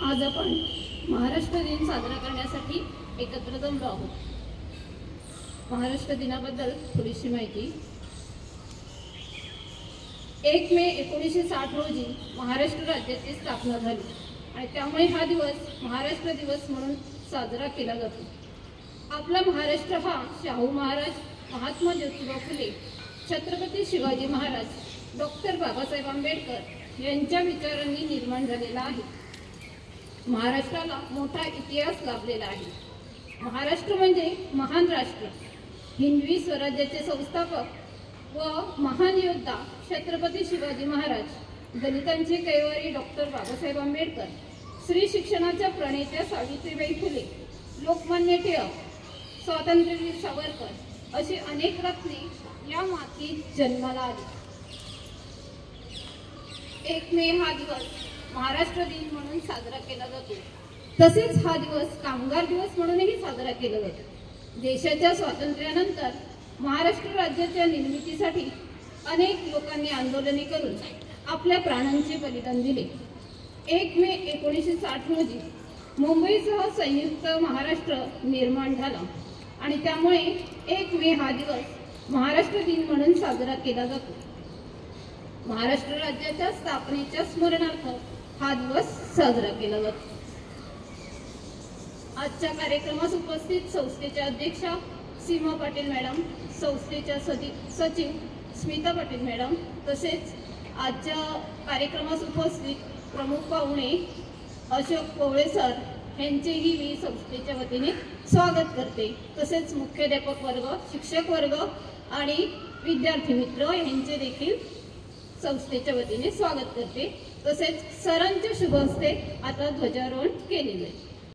आज आपण महाराष्ट्र दिन साजरा करण्यासाठी एकत्र जमलो आहोत। महाराष्ट्र दिनाबद्दल थोडीशी माहिती। 1 मे 1960 रोजी महाराष्ट्र राज्याची स्थापना झाली आणि त्यामुळे हा दिवस महाराष्ट्र दिवस म्हणून साजरा केला जातो। आपला महाराष्ट्र हा शाहू महाराज, महात्मा ज्योतिबा फुले, छत्रपती शिवाजी महाराज, डॉक्टर बाबासाहेब आंबेडकर यांच्या विचारांनी निर्माण झालेला आहे। महाराष्ट्राला मोठा इतिहास लाभलेला आहे। महाराष्ट्र म्हणजे महान राष्ट्र। हिंदवी स्वराज्याचे संस्थापक व महान योद्धा छत्रपती शिवाजी महाराज, दलितांचे कैवारी डॉक्टर बाबासाहेब आंबेडकर, स्त्री शिक्षणाच्या प्रणेत्या सावित्रीबाई फुले, लोकमान्य टिळक, स्वातंत्र्यवीर सावरकर अशी अनेक रत्ने या मातीत जन्माला आली। 1 मे हा दिवस महाराष्ट्र दिन म्हणून साजरा केला जातो। तसेच हा दिवस कामगार दिवस म्हणूनही साजरा केला जातो। देशाच्या स्वातंत्र्यानंतर महाराष्ट्र राज्याच्या निर्मितीसाठी अनेक लोकांनी आंदोलने करून आपल्या प्राणांचे बलिदान दिले। 1 मे 1960 रोजी मुंबईसह संयुक्त महाराष्ट्र निर्माण झाला आणि त्यामुळे 1 मे हा दिवस महाराष्ट्र दिन म्हणून साजरा केला जातो। महाराष्ट्र राज्याच्या स्थापनेच्या स्मरणार्थ हा दिवस साजरा केला जातो। आजच्या कार्यक्रमास उपस्थित संस्थेच्या अध्यक्षा सीमा पाटील मॅडम, संस्थेच्या सचिव स्मिता पाटील मॅडम, तसेच आजच्या कार्यक्रमास उपस्थित प्रमुख पाहुणे अशोक पोवळे सर यांचेही मी संस्थेच्या वतीने स्वागत करते। तसेच मुख्याध्यापक वर्ग, शिक्षक वर्ग आणि विद्यार्थी मित्र यांचे देखील संस्थेच्या वतीने स्वागत करते। तसेच सरांच्या शुभ हस्ते आता ध्वजारोहण केले जाईल।